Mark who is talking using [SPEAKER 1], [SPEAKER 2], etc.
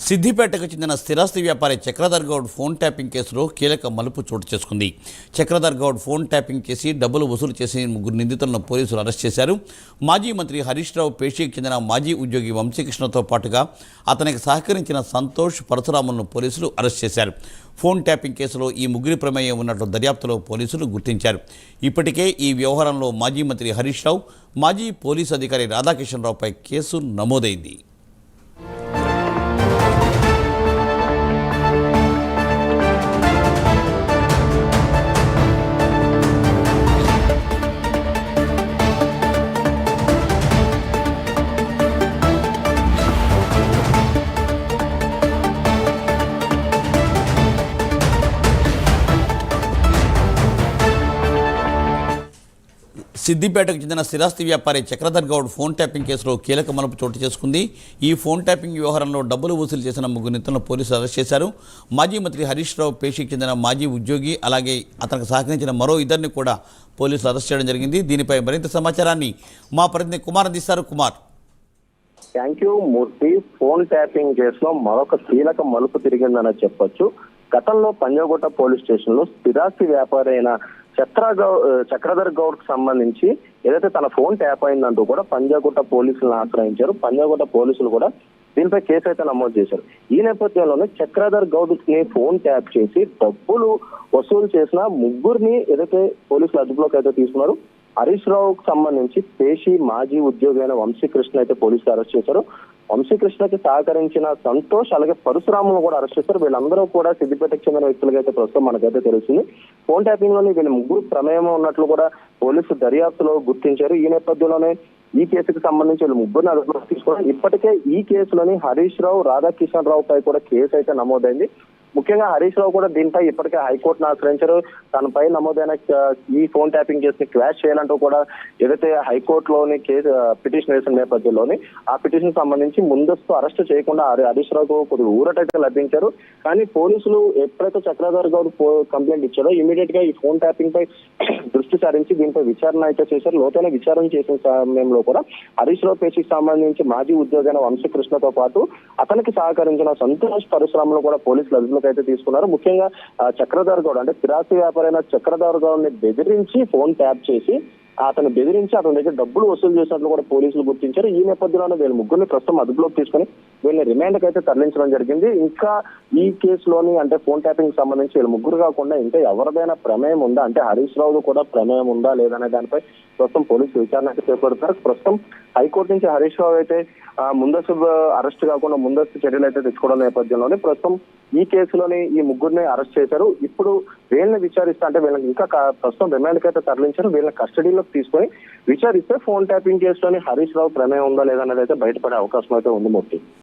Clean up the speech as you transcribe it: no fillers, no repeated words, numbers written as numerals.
[SPEAKER 1] సిద్దిపేటకు చెందిన స్థిరాస్తి వ్యాపారి చక్రధర్ గౌడ్ ఫోన్ ట్యాపింగ్ కేసులో కీలక మలుపు చోటు చేసుకుంది. చక్రధర్ గౌడ్ ఫోన్ ట్యాపింగ్ చేసి డబ్బులు వసూలు చేసి ముగ్గురు నిందితులను పోలీసులు అరెస్ట్ చేశారు. మాజీ మంత్రి హరీష్ రావు పేషీకి చెందిన మాజీ ఉద్యోగి వంశీకృష్ణతో పాటుగా అతనికి సహకరించిన సంతోష్ పరశురాములను పోలీసులు అరెస్ట్ చేశారు. ఫోన్ ట్యాపింగ్ కేసులో ఈ ముగ్గురి ప్రమేయం ఉన్నట్లు దర్యాప్తులో పోలీసులు గుర్తించారు. ఇప్పటికే ఈ వ్యవహారంలో మాజీ మంత్రి హరీష్ రావు, మాజీ పోలీసు అధికారి రాధాకిషన్ రావుపై కేసు నమోదైంది. సిద్దిపేటకు చెందిన స్థిరాస్తి వ్యాపారి చక్రధర్ గౌడ్ ఫోన్ ట్యాపింగ్ కేసులో కీలక మలుపు చోటు చేసుకుంది. ఈ ఫోన్ ట్యాపింగ్ వ్యవహారంలో డబ్బులు వసూలు చేసిన ముగ్గురు నిందితులను పోలీసులు అరెస్ట్ చేశారు. మాజీ మంత్రి హరీష్ రావు పేషీకి చెందిన మాజీ ఉద్యోగి, అలాగే అతనికి సహకరించిన మరో ఇద్దరిని కూడా పోలీసులు అరెస్ట్ చేయడం జరిగింది. దీనిపై మరింత సమాచారాన్ని మా ప్రతినిధి కుమార్ అందిస్తారు. Kumar.
[SPEAKER 2] Thank you Murthy. Phone tapping కేసులో మరొక కీలక మలుపు తిరిగిందని చెప్పొచ్చు. గతంలో పంజాగుట్ట పోలీస్ స్టేషన్ లో స్థిరాస్తి వ్యాపారి అయిన చక్రధర్ గౌడ్ కు సంబంధించి ఏదైతే తన ఫోన్ ట్యాప్ అయిందంటూ కూడా పంజాగుట్ట పోలీసులను ఆశ్రయించారు. పంజాగుట్ట పోలీసులు కూడా దీనిపై కేసు అయితే నమోదు చేశారు. ఈ నేపథ్యంలోనే చక్రధర్ గౌడ్ ని ఫోన్ ట్యాప్ చేసి డబ్బులు వసూలు చేసిన ముగ్గురిని ఏదైతే పోలీసులు అదుపులోకి అయితే తీసుకున్నారు. హరీష్ రావుకు సంబంధించి పేషి మాజీ ఉద్యోగి అయిన వంశీకృష్ణ అయితే పోలీసులు అరెస్ట్ చేశారు. వంశీకృష్ణకి సహకరించిన సంతోష్, అలాగే పరశురాములను కూడా అరెస్ట్ చేశారు. వీళ్ళందరూ కూడా సిద్దిపేటకు చెందిన వ్యక్తులుగా అయితే ప్రస్తుతం మనకైతే తెలుస్తుంది. ఫోన్ ట్యాపింగ్ లోని వీళ్ళ ముగ్గురు ప్రమేయం ఉన్నట్లు కూడా పోలీసు దర్యాప్తులో గుర్తించారు. ఈ నేపథ్యంలోనే ఈ కేసుకు సంబంధించి వీళ్ళు ముగ్గురిని అదుపులోకి తీసుకోవడం. ఇప్పటికే ఈ కేసులోని హరీష్ రావు, రాధాకిషన్ రావు పై కూడా కేసు అయితే నమోదైంది. ముఖ్యంగా హరీష్ రావు కూడా దీనిపై ఇప్పటికే హైకోర్టును ఆశ్రయించారు. తనపై నమోదైన ఈ ఫోన్ ట్యాపింగ్ కేసుని క్వాష్ చేయాలంటూ కూడా ఏదైతే హైకోర్టులోని కేసు పిటిషన్ వేసిన నేపథ్యంలోని ఆ పిటిషన్ సంబంధించి ముందస్తు అరెస్ట్ చేయకుండా హరీష్ రావుకు కొద్దిగా ఊరటైతే లభించారు. కానీ పోలీసులు ఎప్పుడైతే చక్రధర్ గౌడ్ కంప్లైంట్ ఇచ్చారో ఇమీడియట్ గా ఈ ఫోన్ ట్యాపింగ్ పై దృష్టి సారించి దీనిపై విచారణ అయితే చేశారు. లోతైన విచారణ చేసిన సమయంలో కూడా హరీష్ రావు పేషికి సంబంధించి మాజీ ఉద్యోగైన వంశీకృష్ణతో పాటు అతనికి సహకరించిన సంతోష్ పరశురాములు కూడా పోలీసులు అదుపులోకి అయితే తీసుకున్నారు. ముఖ్యంగా చక్రధర్ గౌడ్ అంటే స్థిరాస్తి వ్యాపారైన చక్రధర్ గౌడ్ ని బెదిరించి ఫోన్ ట్యాప్ చేసి అతను బెదిరించి అతని దగ్గర డబ్బులు వసూలు చేసినట్లు కూడా పోలీసులు గుర్తించారు. ఈ నేపథ్యంలోనే వీళ్ళ ముగ్గురిని ప్రస్తుతం అదుపులోకి తీసుకుని వీళ్ళని రిమాండ్కి అయితే తరలించడం జరిగింది. ఇంకా ఈ కేసులోని అంటే ఫోన్ ట్యాపింగ్ సంబంధించి వీళ్ళ ముగ్గురు కాకుండా ఇంకా ఎవరిదైనా ప్రమేయం ఉందా, అంటే హరీష్ రావు కూడా ప్రమేయం ఉందా లేదనే దానిపై ప్రస్తుతం పోలీసులు విచారణ అయితే చేపడుతున్నారు. ప్రస్తుతం హైకోర్టు నుంచి హరీష్ రావు అయితే ముందస్తు అరెస్ట్ కాకుండా ముందస్తు చర్యలు అయితే తెచ్చుకోవడం నేపథ్యంలోనే ప్రస్తుతం ఈ కేసులోని ఈ ముగ్గురిని అరెస్ట్ చేశారు. ఇప్పుడు వీళ్ళని విచారిస్తే అంటే వీళ్ళకి ఇంకా ప్రస్తుతం రిమాండ్కి అయితే తరలించారు. వీళ్ళని కస్టడీలోకి తీసుకొని విచారిస్తే ఫోన్ ట్యాపింగ్ కేసులోని హరీష్ రావు ప్రమేయం ఉందా లేదనేది అయితే బయటపడే అవకాశం అయితే ఉంది మూర్తి.